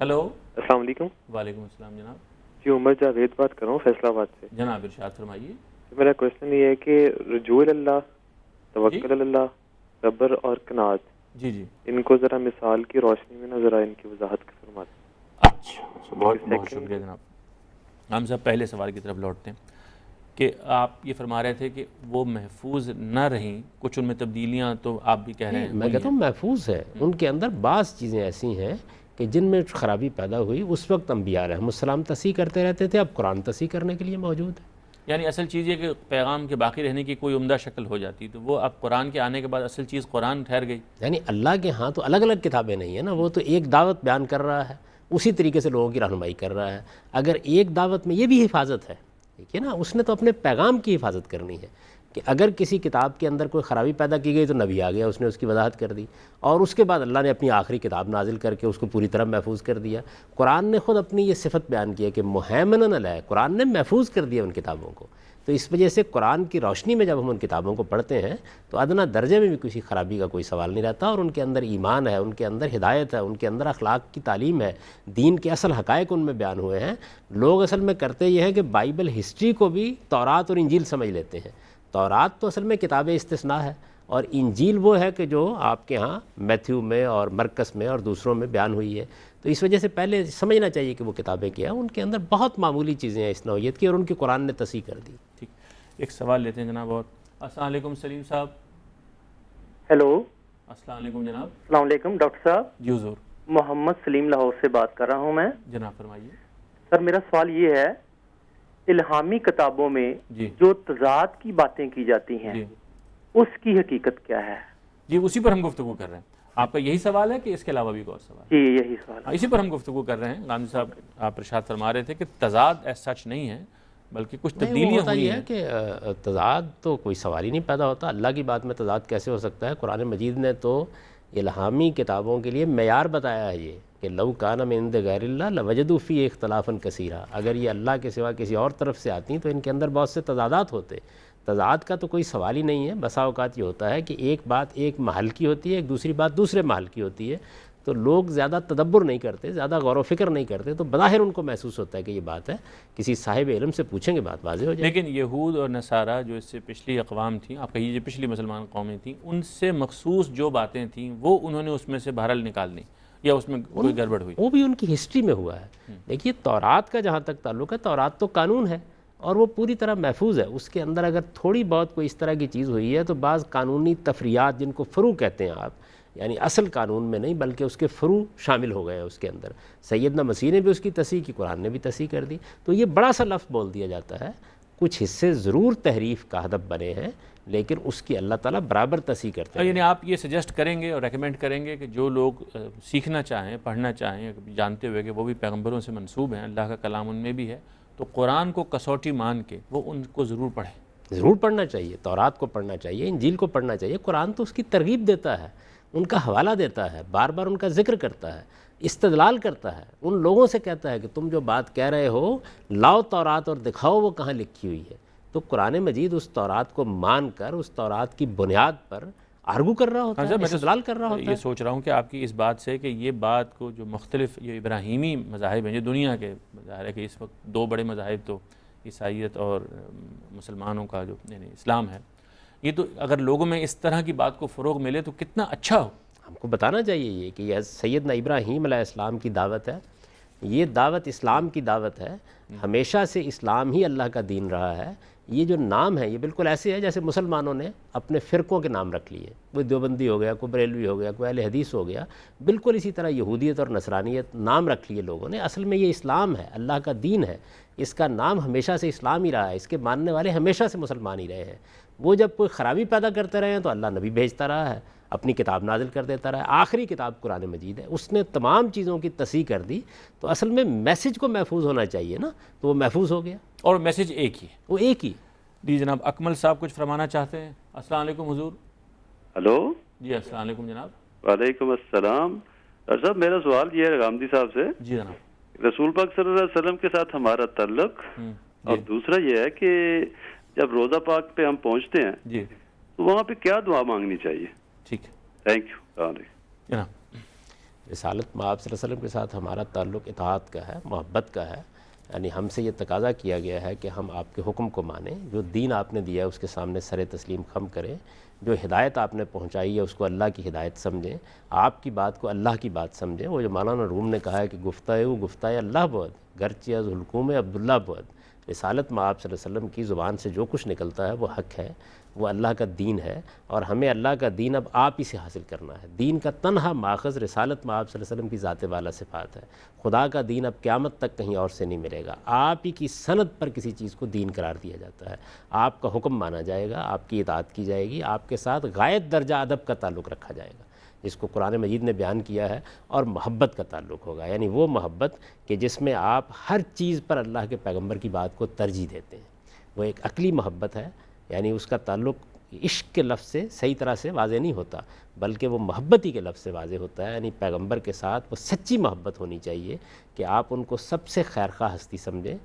ہیلو السلام علیکم. وعلیکم السلام جناب. جی عمر جاوید بات کر رہا ہوں فیصل آباد سے. جناب ارشاد فرمائیے. میرا کوشچن یہ ہے کہ رجوع اللہ، توکل اللہ، صبر اور قناعت، جی ان کو ذرا مثال کی روشنی میں ذرا ان کی وضاحت فرما دیں. اچھا بہت شکریہ جناب. ہم سب پہلے سوال کی طرف لوٹتے ہیں کہ آپ یہ فرما رہے تھے کہ وہ محفوظ نہ رہیں، کچھ ان میں تبدیلیاں تو آپ بھی کہہ رہے ہیں. میں کہتا ہوں محفوظ ہے. ان کے اندر بعض چیزیں ایسی ہیں کہ جن میں خرابی پیدا ہوئی اس وقت انبیاء علیہم السلام تصحیح کرتے رہتے تھے، اب قرآن تصحیح کرنے کے لیے موجود ہے. یعنی اصل چیز یہ کہ پیغام کے باقی رہنے کی کوئی عمدہ شکل ہو جاتی تو وہ اب قرآن کے آنے کے بعد اصل چیز قرآن ٹھہر گئی. یعنی اللہ کے ہاں تو الگ الگ کتابیں نہیں ہیں نا، وہ تو ایک دعوت بیان کر رہا ہے، اسی طریقے سے لوگوں کی رہنمائی کر رہا ہے. اگر ایک دعوت میں یہ بھی حفاظت ہے، دیکھیے نا، اس نے تو اپنے پیغام کی حفاظت کرنی ہے کہ اگر کسی کتاب کے اندر کوئی خرابی پیدا کی گئی تو نبی آ گیا، اس نے اس کی وضاحت کر دی اور اس کے بعد اللہ نے اپنی آخری کتاب نازل کر کے اس کو پوری طرح محفوظ کر دیا. قرآن نے خود اپنی یہ صفت بیان کی ہے کہ مہیمن علیہ، قرآن نے محفوظ کر دیا ان کتابوں کو. تو اس وجہ سے قرآن کی روشنی میں جب ہم ان کتابوں کو پڑھتے ہیں تو ادنا درجے میں بھی کسی خرابی کا کوئی سوال نہیں رہتا، اور ان کے اندر ایمان ہے، ان کے اندر ہدایت ہے، ان کے اندر اخلاق کی تعلیم ہے، دین کے اصل حقائق ان میں بیان ہوئے ہیں. لوگ اصل میں کرتے یہ ہیں کہ بائبل ہسٹری کو بھی تورات اور انجیل سمجھ لیتے ہیں. تورات تو اصل میں کتاب استثناء ہے اور انجیل وہ ہے کہ جو آپ کے ہاں میتھیو میں اور مرکس میں اور دوسروں میں بیان ہوئی ہے. تو اس وجہ سے پہلے سمجھنا چاہیے کہ وہ کتابیں کیا ہیں. ان کے اندر بہت معمولی چیزیں ہیں اس نوعیت کی اور ان کی قرآن نے تصحیح کر دی. ٹھیک، ایک سوال لیتے ہیں جناب. اور السلام علیکم سلیم صاحب. ہیلو السلام علیکم جناب. السلام علیکم ڈاکٹر صاحب. جی حضور. محمد سلیم لاہور سے بات کر رہا ہوں میں. جناب فرمائیے. سر میرا سوال یہ ہے، الہامی کتابوں میں جو تضاد کی باتیں کی جاتی ہیں اس کی حقیقت کیا ہے؟ جی اسی پر ہم گفتگو کر رہے ہیں. آپ کا یہی سوال ہے کہ اس کے علاوہ بھی کوئی اور سوال؟ جی یہی سوال ہے. اسی پر ہم گفتگو کر رہے ہیں. غامدی صاحب آپ ارشاد فرما رہے تھے کہ تضاد ایسا سچ نہیں ہے بلکہ کچھ تبدیلیاں ہوئی ہیں. کہ تضاد تو کوئی سوال ہی نہیں پیدا ہوتا. اللہ کی بات میں تضاد کیسے ہو سکتا ہے؟ قرآن مجید نے تو الہامی کتابوں کے لیے معیار بتایا ہے یہ کہ لو کان من عند غیر اللہ لوجدوا فیہ اختلافا کثیرا. اگر یہ اللہ کے سوا کسی اور طرف سے آتی تو ان کے اندر بہت سے تضادات ہوتے. تضاد کا تو کوئی سوال ہی نہیں ہے. بسا اوقات یہ ہوتا ہے کہ ایک بات ایک محل کی ہوتی ہے، ایک دوسری بات دوسرے محل کی ہوتی ہے، تو لوگ زیادہ تدبر نہیں کرتے، زیادہ غور و فکر نہیں کرتے، تو بظاہر ان کو محسوس ہوتا ہے کہ یہ بات ہے. کسی صاحب علم سے پوچھیں گے بات واضح ہو جائے. لیکن یہود اور نصارہ جو اس سے پچھلی اقوام تھیں، آپ کہیے پچھلی مسلمان قومیں تھیں، ان سے مخصوص جو باتیں تھیں وہ انہوں نے اس میں سے بہرحال نکال دیں یا اس میں کوئی گڑبڑ ہوئی؟ وہ بھی ان کی ہسٹری میں ہوا ہے. دیکھیے تورات کا جہاں تک تعلق ہے، تورات تو قانون ہے اور وہ پوری طرح محفوظ ہے. اس کے اندر اگر تھوڑی بہت کوئی اس طرح کی چیز ہوئی ہے تو بعض قانونی تفریعات جن کو فروع کہتے ہیں آپ، یعنی اصل قانون میں نہیں بلکہ اس کے فروع شامل ہو گئے ہیں اس کے اندر. سیدنا مسیح نے بھی اس کی تصحیح کی، قرآن نے بھی تصحیح کر دی. تو یہ بڑا سا لفظ بول دیا جاتا ہے. کچھ حصے ضرور تحریف کا ہدف بنے ہیں لیکن اس کی اللہ تعالیٰ برابر تصحیح کرتے ہیں. یعنی آپ یہ سجیسٹ کریں گے اور ریکمینڈ کریں گے کہ جو لوگ سیکھنا چاہیں، پڑھنا چاہیں، جانتے ہوئے کہ وہ بھی پیغمبروں سے منسوب ہیں، اللہ کا کلام ان میں بھی ہے، تو قرآن کو کسوٹی مان کے وہ ان کو ضرور پڑھیں. ضرور پڑھنا چاہیے، تورات کو پڑھنا چاہیے، انجیل کو پڑھنا چاہیے. قرآن تو اس کی ترغیب دیتا ہے، ان کا حوالہ دیتا ہے، بار بار ان کا ذکر کرتا ہے، استدلال کرتا ہے، ان لوگوں سے کہتا ہے کہ تم جو بات کہہ رہے ہو لاؤ تورات اور دکھاؤ وہ کہاں لکھی ہوئی ہے. تو قرآن مجید اس تورات کو مان کر اس تورات کی بنیاد پر آرگو کر رہا ہوتا ہے، استدلال کر رہا ہوتا ہے. یہ سوچ رہا ہوں کہ آپ کی اس بات سے کہ یہ بات کو جو مختلف یہ ابراہیمی مذاہب ہیں، جو دنیا کے ظاہر ہے کہ اس وقت دو بڑے مذاہب تو عیسائیت اور مسلمانوں کا جو یعنی اسلام ہے، یہ تو اگر لوگوں میں اس طرح کی بات کو فروغ ملے تو کتنا اچھا ہو. ہم کو بتانا چاہیے یہ کہ یہ سیدنا ابراہیم علیہ السلام کی دعوت ہے، یہ دعوت اسلام کی دعوت ہے. ہمیشہ سے اسلام ہی اللہ کا دین رہا ہے. یہ جو نام ہے یہ بالکل ایسے ہے جیسے مسلمانوں نے اپنے فرقوں کے نام رکھ لیے، کوئی دیوبندی ہو گیا، کوئی بریلوی ہو گیا، کوئی اہل حدیث ہو گیا. بالکل اسی طرح یہودیت اور نصرانیت نام رکھ لیے لوگوں نے. اصل میں یہ اسلام ہے، اللہ کا دین ہے. اس کا نام ہمیشہ سے اسلام ہی رہا ہے، اس کے ماننے والے ہمیشہ سے مسلمان ہی رہے ہیں. وہ جب کوئی خرابی پیدا کرتے رہے ہیں تو اللہ نبی بھیجتا رہا ہے، اپنی کتاب نازل کر دیتا رہا ہے. آخری کتاب قرآن مجید ہے، اس نے تمام چیزوں کی تصحیح کر دی. تو اصل میں میسج کو محفوظ ہونا چاہیے نا، تو وہ محفوظ ہو گیا اور میسج ایک ہی ہے، وہ ایک ہی. جی جناب اکمل صاحب کچھ فرمانا چاہتے ہیں؟ السلام علیکم حضور. ہلو جی السلام علیکم جناب. وعلیکم السلام. ڈاکٹر صاحب میرا سوال یہ ہے غامدی صاحب سے. جی جناب. رسول پاک صلی اللہ علیہ وسلم کے ساتھ ہمارا تعلق، اور دوسرا یہ ہے کہ جب روزہ پاک پہ ہم پہنچتے ہیں جی تو وہاں پہ کیا دعا مانگنی چاہیے؟ ٹھیک ہے، تھینک یو. السلام علیکم. جناب رسالت مآب صلی اللہ علیہ وسلم کے ساتھ ہمارا تعلق اطاعت کا ہے، محبت کا ہے. یعنی ہم سے یہ تقاضا کیا گیا ہے کہ ہم آپ کے حکم کو مانیں، جو دین آپ نے دیا ہے اس کے سامنے سر تسلیم خم کریں، جو ہدایت آپ نے پہنچائی ہے اس کو اللہ کی ہدایت سمجھیں، آپ کی بات کو اللہ کی بات سمجھیں. وہ جو مولانا روم نے کہا ہے کہ گفتہ وہ گفتہ اللہ بود گرچہ از حلقوم عبداللہ بود. رسالت مآب صلی اللہ علیہ وسلم کی زبان سے جو کچھ نکلتا ہے وہ حق ہے، وہ اللہ کا دین ہے، اور ہمیں اللہ کا دین اب آپ ہی سے حاصل کرنا ہے. دین کا تنہا ماخذ رسالت مآب صلی اللہ علیہ وسلم کی ذات والا صفات ہے. خدا کا دین اب قیامت تک کہیں اور سے نہیں ملے گا. آپ ہی کی سند پر کسی چیز کو دین قرار دیا جاتا ہے. آپ کا حکم مانا جائے گا، آپ کی اطاعت کی جائے گی، آپ کے ساتھ غایت درجہ ادب کا تعلق رکھا جائے گا جس کو قرآن مجید نے بیان کیا ہے، اور محبت کا تعلق ہوگا. یعنی وہ محبت کہ جس میں آپ ہر چیز پر اللہ کے پیغمبر کی بات کو ترجیح دیتے ہیں. وہ ایک عقلی محبت ہے، یعنی اس کا تعلق عشق کے لفظ سے صحیح طرح سے واضح نہیں ہوتا، بلکہ وہ محبت ہی کے لفظ سے واضح ہوتا ہے. یعنی پیغمبر کے ساتھ وہ سچی محبت ہونی چاہیے کہ آپ ان کو سب سے خیرخواہ ہستی سمجھیں،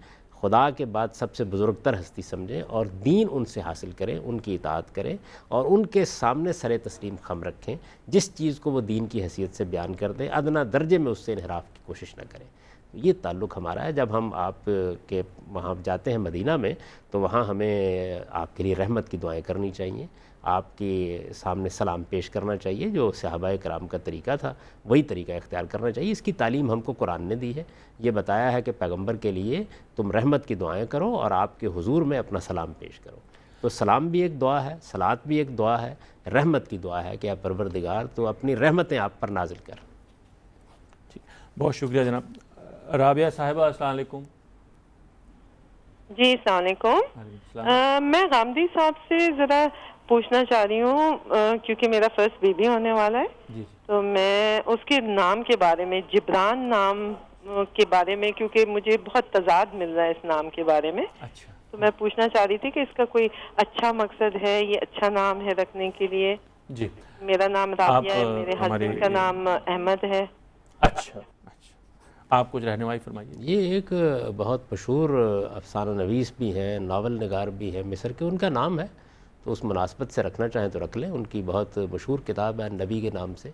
خدا کے بعد سب سے بزرگ تر ہستی سمجھیں، اور دین ان سے حاصل کریں، ان کی اطاعت کریں، اور ان کے سامنے سر تسلیم خم رکھیں. جس چیز کو وہ دین کی حیثیت سے بیان کر دیں، ادنا درجے میں اس سے انحراف کی کوشش نہ کریں. یہ تعلق ہمارا ہے. جب ہم آپ کے وہاں جاتے ہیں مدینہ میں تو وہاں ہمیں آپ کے لیے رحمت کی دعائیں کرنی چاہیے، آپ کے سامنے سلام پیش کرنا چاہیے. جو صحابہ کرام کا طریقہ تھا وہی طریقہ اختیار کرنا چاہیے. اس کی تعلیم ہم کو قرآن نے دی ہے. یہ بتایا ہے کہ پیغمبر کے لیے تم رحمت کی دعائیں کرو اور آپ کے حضور میں اپنا سلام پیش کرو. تو سلام بھی ایک دعا ہے، صلات بھی ایک دعا ہے، رحمت کی دعا ہے کہ اے پروردگار تو اپنی رحمتیں آپ پر نازل کر. بہت شکریہ جناب. رابعہ صاحبہ السلام علیکم. جی السلام علیکم. میں غامدی صاحب سے ذرا پوچھنا چاہ رہی ہوں کیونکہ میرا فرسٹ بیبی ہونے والا ہے، تو میں اس کے نام کے بارے میں، جبران نام کے بارے میں، کیونکہ مجھے بہت تضاد مل رہا ہے اس نام کے بارے میں. تو میں پوچھنا چاہ رہی تھی کہ اس کا کوئی اچھا مقصد ہے، یہ اچھا نام ہے رکھنے کے لیے. جی میرا نام رابعہ ہے، میرے ہسبینڈ کا نام احمد ہے. اچھا آپ کچھ رہنمائی فرمائیے. یہ ایک بہت مشہور افسانہ نویس بھی ہیں، ناول نگار بھی ہے مصر کے، ان کا نام ہے، تو اس مناسبت سے رکھنا چاہیں تو رکھ لیں. ان کی بہت مشہور کتاب ہے نبی کے نام سے،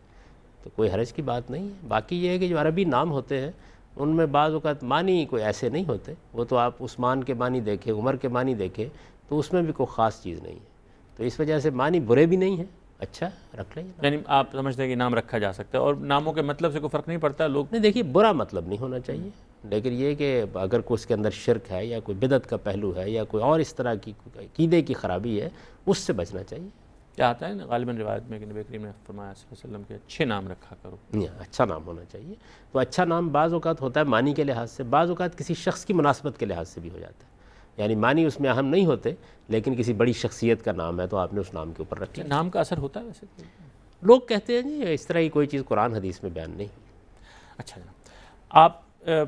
تو کوئی حرج کی بات نہیں ہے. باقی یہ ہے کہ جو عربی نام ہوتے ہیں ان میں بعض اوقات معنی کوئی ایسے نہیں ہوتے. وہ تو آپ عثمان کے معنی دیکھیں، عمر کے معنی دیکھیں، تو اس میں بھی کوئی خاص چیز نہیں ہے. تو اس وجہ سے معنی برے بھی نہیں ہیں، اچھا رکھ لیں. یعنی آپ سمجھتے ہیں کہ نام رکھا جا سکتا ہے اور ناموں کے مطلب سے کوئی فرق نہیں پڑتا. لوگ نہیں، دیکھیے برا مطلب نہیں ہونا چاہیے، لیکن یہ کہ اگر کوئی اس کے اندر شرک ہے یا کوئی بدعت کا پہلو ہے یا کوئی اور اس طرح کی عقیدے کی خرابی ہے، اس سے بچنا چاہیے. کیا آتا ہے نا غالباً روایت میں کہ نبی کریم نے فرمایا صلی اللہ علیہ وسلم کے اچھے نام رکھا کرو. اچھا نام ہونا چاہیے. تو اچھا نام بعض اوقات ہوتا ہے معنی کے لحاظ سے، بعض اوقات کسی شخص کی مناسبت کے لحاظ سے بھی ہو جاتا ہے. یعنی معنی اس میں اہم نہیں ہوتے، لیکن کسی بڑی شخصیت کا نام ہے تو آپ نے اس نام کے اوپر رکھا. نام کا اثر ہوتا ہے ویسے؟ لوگ کہتے ہیں جی اس طرح کی کوئی چیز قرآن حدیث میں بیان نہیں. اچھا جناب، آپ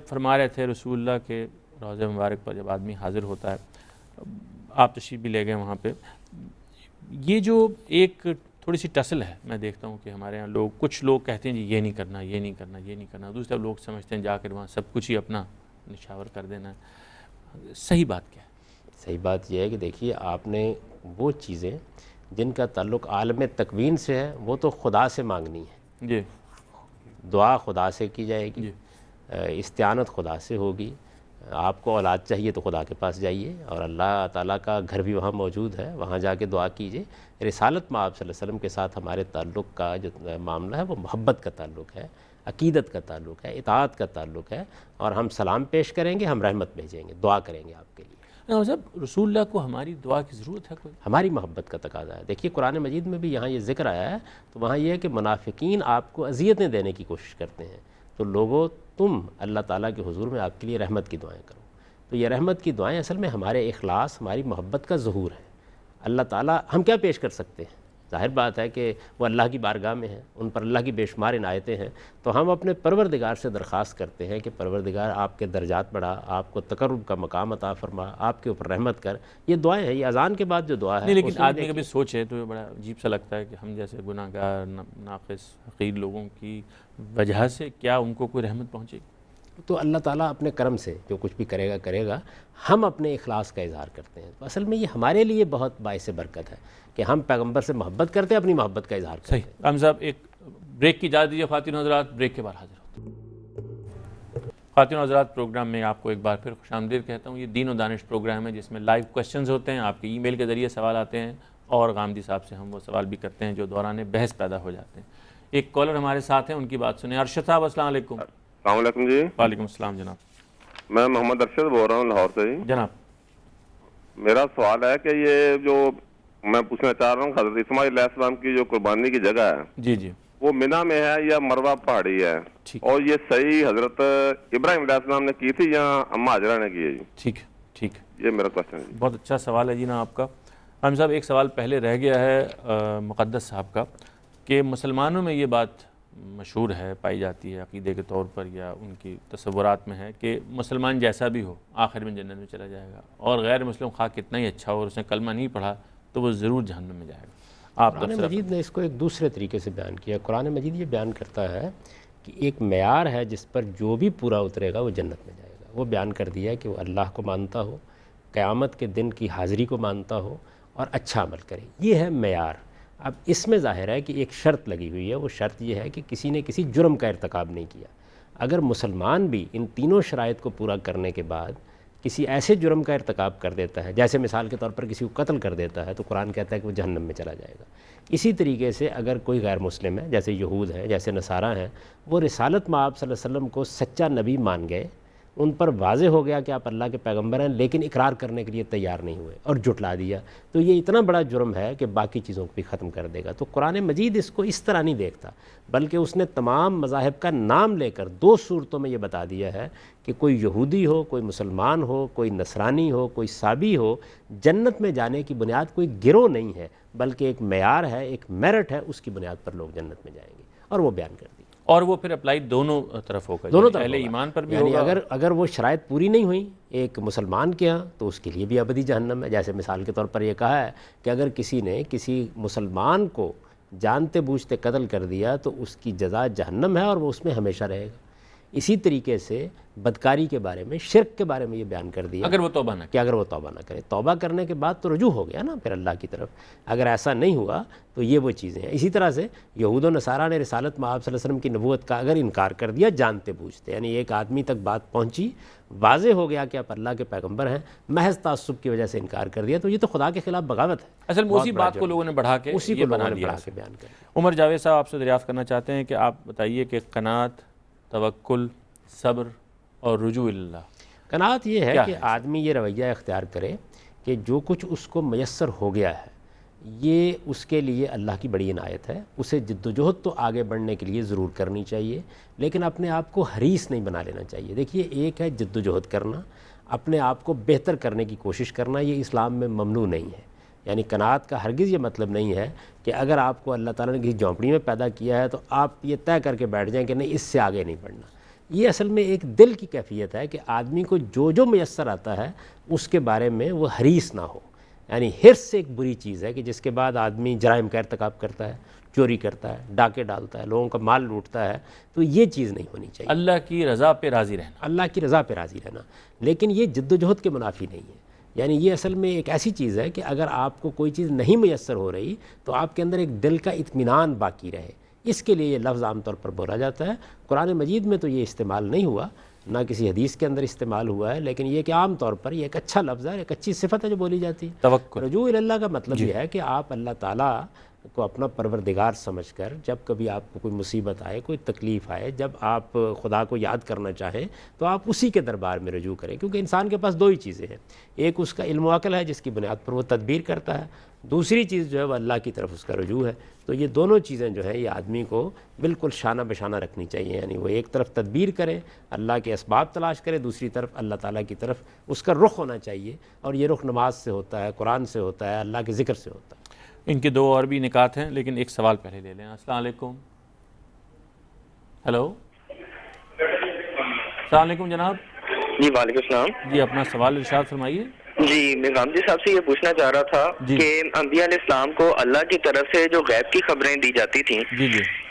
فرما رہے تھے رسول اللہ کے روضہ مبارک پر جب آدمی حاضر ہوتا ہے، آپ تشریف بھی لے گئے وہاں پہ، یہ جو ایک تھوڑی سی ٹسل ہے، میں دیکھتا ہوں کہ ہمارے یہاں لوگ، کچھ لوگ کہتے ہیں جی یہ نہیں کرنا، یہ نہیں کرنا، یہ نہیں کرنا، دوسرے لوگ سمجھتے ہیں جا کر وہاں سب کچھ ہی اپنا نشاور کر دینا ہے۔ صحیح بات کیا ہے؟ صحیح بات یہ ہے کہ دیکھیے آپ نے وہ چیزیں جن کا تعلق عالم تکوین سے ہے وہ تو خدا سے مانگنی ہے، جی، دعا خدا سے کی جائے گی، استعانت خدا سے ہوگی، آپ کو اولاد چاہیے تو خدا کے پاس جائیے اور اللہ تعالیٰ کا گھر بھی وہاں موجود ہے، وہاں جا کے دعا کیجیے۔ رسالت میں آپ صلی اللہ علیہ وسلم کے ساتھ ہمارے تعلق کا جو معاملہ ہے وہ محبت کا تعلق ہے، عقیدت کا تعلق ہے، اطاعت کا تعلق ہے، اور ہم سلام پیش کریں گے، ہم رحمت بھیجیں گے، دعا کریں گے آپ کے لیے۔ صاحب رسول اللہ کو ہماری دعا کی ضرورت ہے کوئی؟ ہماری محبت کا تقاضا ہے۔ دیکھیے قرآن مجید میں بھی یہاں یہ ذکر آیا ہے تو وہاں یہ ہے کہ منافقین آپ کو اذیتیں دینے کی کوشش کرتے ہیں، تو لوگوں تم اللہ تعالیٰ کے حضور میں آپ کے لیے رحمت کی دعائیں کرو۔ تو یہ رحمت کی دعائیں اصل میں ہمارے اخلاص، ہماری محبت کا ظہور ہے۔ اللہ تعالیٰ ہم کیا پیش کر سکتے ہیں؟ ظاہر بات ہے کہ وہ اللہ کی بارگاہ میں ہیں، ان پر اللہ کی بے شمار عنایتیں ہیں، تو ہم اپنے پروردگار سے درخواست کرتے ہیں کہ پروردگار آپ کے درجات بڑھا، آپ کو تقرب کا مقام عطا فرما، آپ کے اوپر رحمت کر۔ یہ دعائیں ہیں، یہ اذان کے بعد جو دعا ہے۔ نہیں، لیکن آدمی کبھی سوچے تو یہ بڑا عجیب سا لگتا ہے کہ ہم جیسے گناہ گار، ناقص، حقیر لوگوں کی وجہ سے کیا ان کو کوئی رحمت پہنچے گی؟ تو اللہ تعالیٰ اپنے کرم سے جو کچھ بھی کرے گا، ہم اپنے اخلاص کا اظہار کرتے ہیں۔ تو اصل میں یہ ہمارے لیے بہت باعث برکت ہے کہ ہم پیغمبر سے محبت کرتے ہیں، اپنی محبت کا اظہار کرتے ہیں۔ صحیح۔ رام صاحب ایک بریک کی اجازت دیجیے، خواتین و حضرات بریک کے بعد حاضر ہوتے ہیں۔ خواتین و حضرات پروگرام میں آپ کو ایک بار پھر خوش آمدید کہتا ہوں۔ یہ دین و دانش پروگرام ہے جس میں لائیو کویسچنز ہوتے ہیں، آپ کے ای میل کے ذریعے سوال آتے ہیں، اور غامدی صاحب سے ہم وہ سوال بھی کرتے ہیں جو دوران بحث پیدا ہو جاتے ہیں۔ ایک کالر ہمارے ساتھ ہیں، ان کی بات سنیں۔ ارشد صاحب السلام علیکم۔ السلام علیکم جی۔ وعلیکم السلام جناب۔ میں محمد ارشد بول رہا ہوں لاہور سے جی۔ جناب میرا سوال ہے کہ یہ جو میں پوچھنا چاہ رہا ہوں، حضرت اسماعیل علیہ السلام کی جو قربانی کی جگہ ہے جی جی، وہ منی میں ہے یا مروہ پہاڑی ہے؟ اور یہ صحیح حضرت ابراہیم علیہ السلام نے کی تھی یا اما ہاجرہ نے کی ہے جی؟ ٹھیک ہے، ٹھیک ہے، یہ میرا کوشچن ہے۔ بہت اچھا سوال ہے جی نا آپ کا۔ ہم صاحب ایک سوال پہلے رہ گیا ہے مقدس صاحب کا، کہ مسلمانوں میں یہ بات مشہور ہے، پائی جاتی ہے عقیدے کے طور پر یا ان کی تصورات میں ہے کہ مسلمان جیسا بھی ہو آخر میں جنت میں چلا جائے گا، اور غیر مسلم خواہ کتنا ہی اچھا ہو اور اس نے کلمہ نہیں پڑھا تو وہ ضرور جہنم میں جائے گا۔ آپ قرآن مجید نے اس کو ایک دوسرے طریقے سے بیان کیا۔ قرآن مجید یہ بیان کرتا ہے کہ ایک معیار ہے جس پر جو بھی پورا اترے گا وہ جنت میں جائے گا۔ وہ بیان کر دیا ہے کہ وہ اللہ کو مانتا ہو، قیامت کے دن کی حاضری کو مانتا ہو اور اچھا عمل کرے، یہ ہے معیار۔ اب اس میں ظاہر ہے کہ ایک شرط لگی ہوئی ہے، وہ شرط یہ ہے کہ کسی نے کسی جرم کا ارتکاب نہیں کیا۔ اگر مسلمان بھی ان تینوں شرائط کو پورا کرنے کے بعد کسی ایسے جرم کا ارتکاب کر دیتا ہے، جیسے مثال کے طور پر کسی کو قتل کر دیتا ہے، تو قرآن کہتا ہے کہ وہ جہنم میں چلا جائے گا۔ اسی طریقے سے اگر کوئی غیر مسلم ہے، جیسے یہود ہیں، جیسے نصارہ ہیں، وہ رسالت میں آپ صلی اللہ علیہ وسلم کو سچا نبی مان گئے، ان پر واضح ہو گیا کہ آپ اللہ کے پیغمبر ہیں، لیکن اقرار کرنے کے لیے تیار نہیں ہوئے اور جھٹلا دیا، تو یہ اتنا بڑا جرم ہے کہ باقی چیزوں کو بھی ختم کر دے گا۔ تو قرآن مجید اس کو اس طرح نہیں دیکھتا، بلکہ اس نے تمام مذاہب کا نام لے کر دو صورتوں میں یہ بتا دیا ہے کہ کوئی یہودی ہو، کوئی مسلمان ہو، کوئی نصرانی ہو، کوئی سابی ہو، جنت میں جانے کی بنیاد کوئی گروہ نہیں ہے، بلکہ ایک معیار ہے، ایک میرٹ ہے، اس کی بنیاد پر لوگ جنت میں جائیں گے، اور وہ بیان کر دی۔ اور وہ پھر اپلائی دونوں طرف ہوگا، دونوں طرف اہل ایمان پر بھی یعنی ہوگا۔ اگر وہ شرائط پوری نہیں ہوئی ایک مسلمان کے ہاں تو اس کے لیے بھی ابدی جہنم ہے۔ جیسے مثال کے طور پر یہ کہا ہے کہ اگر کسی نے کسی مسلمان کو جانتے بوجھتے قتل کر دیا تو اس کی جزا جہنم ہے اور وہ اس میں ہمیشہ رہے گا۔ اسی طریقے سے بدکاری کے بارے میں، شرک کے بارے میں یہ بیان کر دیا اگر وہ توبہ نہ کہ اگر وہ توبہ نہ کرے، توبہ کرنے کے بعد تو رجوع ہو گیا نا پھر اللہ کی طرف۔ اگر ایسا نہیں ہوا تو یہ وہ چیزیں ہیں۔ اسی طرح سے یہود و نصارہ نے رسالت میں آپ صلی اللہ علیہ وسلم کی نبوت کا اگر انکار کر دیا جانتے بوجھتے، یعنی ایک آدمی تک بات پہنچی، واضح ہو گیا کہ آپ اللہ کے پیغمبر ہیں، محض تعصب کی وجہ سے انکار کر دیا، تو یہ تو خدا کے خلاف بغاوت ہے۔ اصل میں اسی بات کو لوگوں نے بڑھا کے اسی کو لوگوں نے بڑھا کے بیان کر دیا۔ عمر جاوید صاحب آپ سے دریافت کرنا چاہتے ہیں کہ آپ بتائیے کہ قناعت، توکل، صبر اور رجوع اللہ، قناعت یہ ہے کہ آدمی یہ رویہ اختیار کرے کہ جو کچھ اس کو میسر ہو گیا ہے یہ اس کے لیے اللہ کی بڑی عنایت ہے، اسے جد و جہد تو آگے بڑھنے کے لیے ضرور کرنی چاہیے، لیکن اپنے آپ کو حریص نہیں بنا لینا چاہیے۔ دیکھیے ایک ہے جد و جہد کرنا، اپنے آپ کو بہتر کرنے کی کوشش کرنا، یہ اسلام میں ممنوع نہیں ہے۔ یعنی قناعت کا ہرگز یہ مطلب نہیں ہے کہ اگر آپ کو اللہ تعالیٰ نے کسی جھونپڑی میں پیدا کیا ہے تو آپ یہ طے کر کے بیٹھ جائیں کہ نہیں اس سے آگے نہیں بڑھنا۔ یہ اصل میں ایک دل کی کیفیت ہے کہ آدمی کو جو جو میسر آتا ہے اس کے بارے میں وہ حریص نہ ہو. یعنی حرص ایک بری چیز ہے کہ جس کے بعد آدمی جرائم کا ارتکاب کرتا ہے, چوری کرتا ہے, ڈاکے ڈالتا ہے, لوگوں کا مال لوٹتا ہے. تو یہ چیز نہیں ہونی چاہیے. اللہ کی رضا پہ راضی رہنا, اللہ کی رضا پہ راضی رہنا. لیکن یہ جد و جہد کے منافی نہیں ہے. یعنی یہ اصل میں ایک ایسی چیز ہے کہ اگر آپ کو کوئی چیز نہیں میسر ہو رہی تو آپ کے اندر ایک دل کا اطمینان باقی رہے. اس کے لیے یہ لفظ عام طور پر بولا جاتا ہے. قرآن مجید میں تو یہ استعمال نہیں ہوا, نہ کسی حدیث کے اندر استعمال ہوا ہے, لیکن یہ کہ عام طور پر یہ ایک اچھا لفظ ہے, ایک اچھی صفت ہے جو بولی جاتی ہے. توکل. رجوع اللہ کا مطلب یہ ہے کہ آپ اللہ تعالیٰ کو اپنا پروردگار سمجھ کر جب کبھی آپ کو کوئی مصیبت آئے, کوئی تکلیف آئے, جب آپ خدا کو یاد کرنا چاہیں تو آپ اسی کے دربار میں رجوع کریں. کیونکہ انسان کے پاس دو ہی چیزیں ہیں, ایک اس کا علم و عقل ہے جس کی بنیاد پر وہ تدبیر کرتا ہے, دوسری چیز جو ہے وہ اللہ کی طرف اس کا رجوع ہے. تو یہ دونوں چیزیں جو ہیں یہ آدمی کو بالکل شانہ بشانہ رکھنی چاہیے. یعنی وہ ایک طرف تدبیر کرے, اللہ کے اسباب تلاش کرے, دوسری طرف اللہ تعالیٰ کی طرف اس کا رخ ہونا چاہیے. اور یہ رخ نماز سے ہوتا ہے, قرآن سے ہوتا ہے, اللہ کے ذکر سے ہوتا ہے. ان کے دو اور بھی نکات ہیں, لیکن ایک سوال پہلے لے لیں. السلام علیکم. ہیلو, السلام علیکم جناب. جی وعلیکم السلام. جی اپنا سوال ارشاد فرمائیے. جی میں غامدی صاحب سے یہ پوچھنا چاہ رہا تھا کہ انبیاء علیہ السلام کو اللہ کی طرف سے جو غیب کی خبریں دی جاتی تھیں,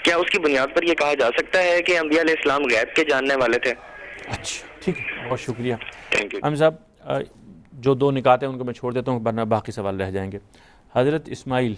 کیا اس کی بنیاد پر یہ کہا جا سکتا ہے کہ انبیاء علیہ السلام غیب کے جاننے والے تھے؟ اچھا ٹھیک ہے, بہت شکریہ. Thank you. ہم صاحب جو دو نکات ہیں ان کو میں چھوڑ دیتا ہوں ورنہ باقی سوال رہ جائیں گے. حضرت اسماعیل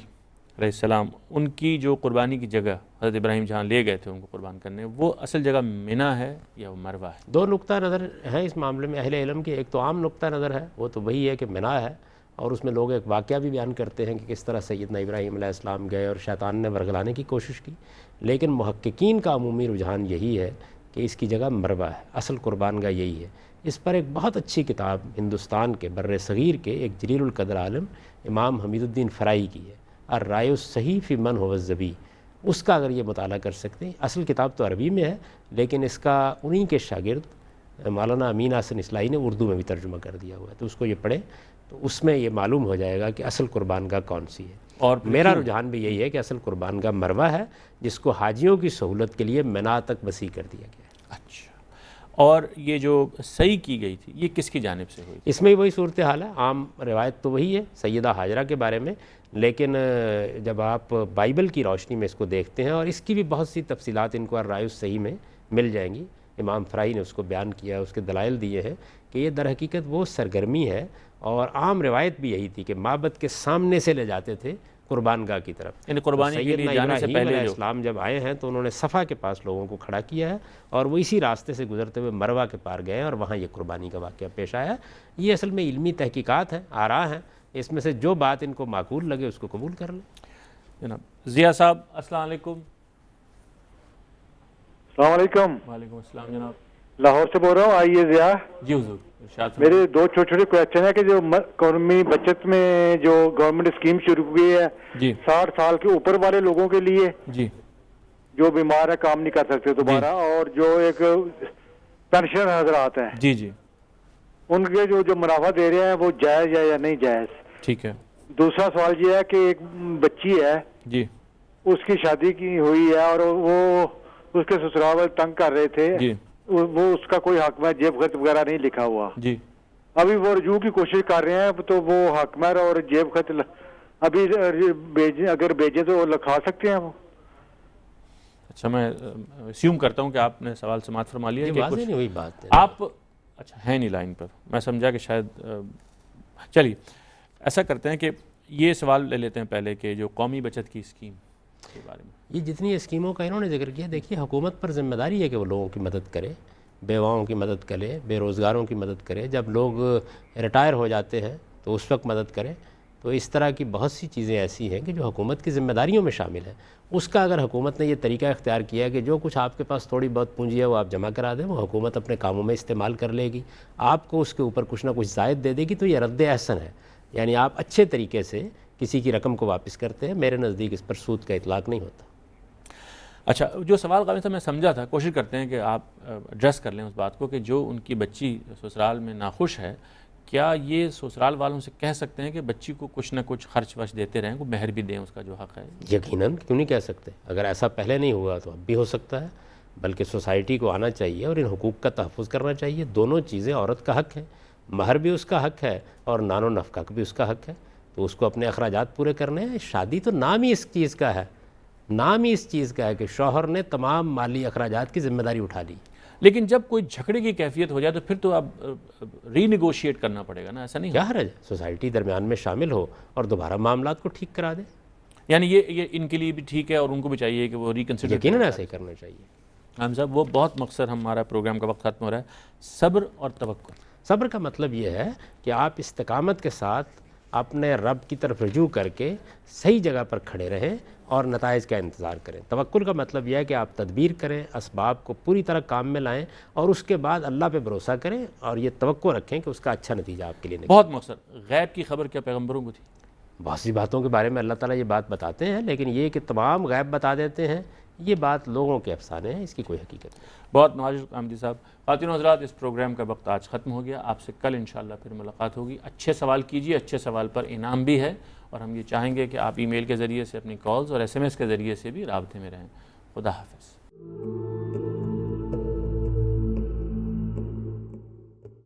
علیہ السلام, ان کی جو قربانی کی جگہ حضرت ابراہیم جہاں لے گئے تھے ان کو قربان کرنے, وہ اصل جگہ منی ہے یا وہ مروہ ہے؟ دو نقطہ نظر ہیں اس معاملے میں اہل علم کے. ایک تو عام نقطہ نظر ہے, وہ تو وہی ہے کہ منی ہے, اور اس میں لوگ ایک واقعہ بھی بیان کرتے ہیں کہ کس طرح سیدنا ابراہیم علیہ السلام گئے اور شیطان نے ورگلانے کی کوشش کی. لیکن محققین کا عمومی رجحان یہی ہے کہ اس کی جگہ مروہ ہے, اصل قربان گاہ یہی ہے. اس پر ایک بہت اچھی کتاب ہندوستان کے بر صغیر کے ایک جلیل القدر عالم امام حمید الدین فرائی کی ہے, الرائے الصحیح فی من هو الذبیح. اس کا اگر یہ مطالعہ کر سکتے ہیں, اصل کتاب تو عربی میں ہے لیکن اس کا انہی کے شاگرد مولانا امین حسن اصلاحی نے اردو میں بھی ترجمہ کر دیا ہوا ہے, تو اس کو یہ پڑھیں تو اس میں یہ معلوم ہو جائے گا کہ اصل قربان گاہ کون سی ہے. اور میرا رجحان بھی یہی ہے کہ اصل قربان گاہ مروہ ہے, جس کو حاجیوں کی سہولت کے لیے منی تک وسیع کر دیا گیا ہے. اچھا, اور یہ جو صحیح کی گئی تھی یہ کس کی جانب سے ہوئی؟ اس میں وہی صورتحال ہے, عام روایت تو وہی ہے سیدہ ہاجرہ کے بارے میں, لیکن جب آپ بائبل کی روشنی میں اس کو دیکھتے ہیں, اور اس کی بھی بہت سی تفصیلات ان کو الرائے الصحیح میں مل جائیں گی, امام فرائی نے اس کو بیان کیا, اس کے دلائل دیے ہیں کہ یہ در حقیقت وہ سرگرمی ہے, اور عام روایت بھی یہی تھی کہ معبد کے سامنے سے لے جاتے تھے قربان گاہ کی طرف. یعنی قربانی کے لیے جانے سے پہلے جو اسلام جب آئے ہیں تو انہوں نے صفا کے پاس لوگوں کو کھڑا کیا ہے, اور وہ اسی راستے سے گزرتے ہوئے مروہ کے پار گئے اور وہاں یہ قربانی کا واقعہ پیش آیا. یہ اصل میں علمی تحقیقات ہیں, آراء ہیں, اس میں سے جو بات ان کو معقول لگے اس کو قبول کر لیں. جناب ضیاء صاحب السلام علیکم. السلام علیکم. وعلیکم السلام جناب. لاہور سے بول رہا ہوں. آئیے ضیاء. جی حضور. میرے دو چھوٹے چھوٹے کویشچن ہے کہ جو قومی بچت میں جو گورنمنٹ اسکیم شروع ہوئی ہے 60 سال کے اوپر والے لوگوں کے لیے, جی, جو بیمار ہے کام نہیں کر سکتے دوبارہ, اور جو ایک پینشنر حضرات ہیں, جی جی, ان کے جو منافع دے رہے ہیں وہ جائز ہے یا نہیں جائز؟ ٹھیک ہے. دوسرا سوال یہ ہے کہ ایک بچی ہے, جی, اس کی شادی کی ہوئی ہے اور وہ اس کے سسرال والے تنگ کر رہے تھے, جی, وہ اس کا کوئی حق میں جیب خط وغیرہ نہیں لکھا ہوا, جی, ابھی وہ رجوع کی کوشش کر رہے ہیں, تو وہ حکمر اور جیب خط ابھی اگر بھیجیں تو لکھا سکتے ہیں وہ؟ اچھا, میں اسیوم کرتا ہوں کہ آپ نے سوال سماعت فرما لیا کہ کچھ وہی بات ہے. آپ اچھا ہیں نہیں لائن پر, میں سمجھا کہ شاید, چلیے ایسا کرتے ہیں کہ یہ سوال لے لیتے ہیں پہلے کہ جو قومی بچت کی اسکیم کے بارے میں, یہ جتنی اسکیموں کا انہوں نے ذکر کیا, دیکھیے حکومت پر ذمہ داری ہے کہ وہ لوگوں کی مدد کرے, بیواؤں کی مدد کرے, بے روزگاروں کی مدد کرے, جب لوگ ریٹائر ہو جاتے ہیں تو اس وقت مدد کرے. تو اس طرح کی بہت سی چیزیں ایسی ہیں کہ جو حکومت کی ذمہ داریوں میں شامل ہیں. اس کا اگر حکومت نے یہ طریقہ اختیار کیا کہ جو کچھ آپ کے پاس تھوڑی بہت پونجی ہے وہ آپ جمع کرا دیں, وہ حکومت اپنے کاموں میں استعمال کر لے گی, آپ کو اس کے اوپر کچھ نہ کچھ زائد دے دے گی, تو یہ رد احسن ہے. یعنی آپ اچھے طریقے سے کسی کی رقم کو واپس کرتے ہیں, میرے نزدیک اس پر سود کا اطلاق نہیں ہوتا. اچھا, جو سوال قابل صاحب میں سمجھا تھا, کوشش کرتے ہیں کہ آپ ایڈریس کر لیں اس بات کو کہ جو ان کی بچی سسرال میں ناخوش ہے, کیا یہ سسرال والوں سے کہہ سکتے ہیں کہ بچی کو کچھ نہ کچھ خرچ ورچ دیتے رہیں, کو مہر بھی دیں, اس کا جو حق ہے؟ یقیناً, کیوں نہیں کہہ سکتے. اگر ایسا پہلے نہیں ہوا تو اب بھی ہو سکتا ہے. بلکہ سوسائٹی کو آنا چاہیے اور ان حقوق کا تحفظ کرنا چاہیے. دونوں چیزیں عورت کا حق ہے, مہر بھی اس کا حق ہے اور نان و نفقہ بھی اس کا حق ہے, تو اس کو اپنے اخراجات پورے کرنے ہیں. شادی تو نام ہی اس چیز کا ہے, نام ہی اس چیز کا ہے کہ شوہر نے تمام مالی اخراجات کی ذمہ داری اٹھا لی. لیکن جب کوئی جھگڑے کی کیفیت ہو جائے تو پھر تو اب ری نیگوشیٹ کرنا پڑے گا نا, ایسا نہیں؟ کیا حرج ہے سوسائٹی درمیان میں شامل ہو اور دوبارہ معاملات کو ٹھیک کرا دے. یعنی یہ ان کے لیے بھی ٹھیک ہے اور ان کو بھی چاہیے کہ وہ ریکنسیڈر. یقیناً ایسا ہی کرنا چاہیے. ہم صاحب وہ بہت مقصد ہمارا پروگرام کا وقت ختم ہو رہا ہے, صبر اور توکل. صبر کا مطلب یہ ہے کہ آپ استقامت کے ساتھ اپنے رب کی طرف رجوع کر کے صحیح جگہ پر کھڑے رہیں اور نتائج کا انتظار کریں. توکل کا مطلب یہ ہے کہ آپ تدبیر کریں, اسباب کو پوری طرح کام میں لائیں اور اس کے بعد اللہ پہ بھروسہ کریں اور یہ توقع رکھیں کہ اس کا اچھا نتیجہ آپ کے لیے نکلے. بہت مقصد. غیب کی خبر کیا پیغمبروں کو تھی؟ بہت سی باتوں کے بارے میں اللہ تعالیٰ یہ بات بتاتے ہیں, لیکن یہ کہ تمام غیب بتا دیتے ہیں یہ بات لوگوں کے افسانے ہیں, اس کی کوئی حقیقت نہیں. بہت نوازش حامدی صاحب. خواتین و حضرات, اس پروگرام کا وقت آج ختم ہو گیا. آپ سے کل انشاءاللہ پھر ملاقات ہوگی. اچھے سوال کیجیے, اچھے سوال پر انعام بھی ہے, اور ہم یہ چاہیں گے کہ آپ ای میل کے ذریعے سے, اپنی کالز اور SMS کے ذریعے سے بھی رابطے میں رہیں. خدا حافظ.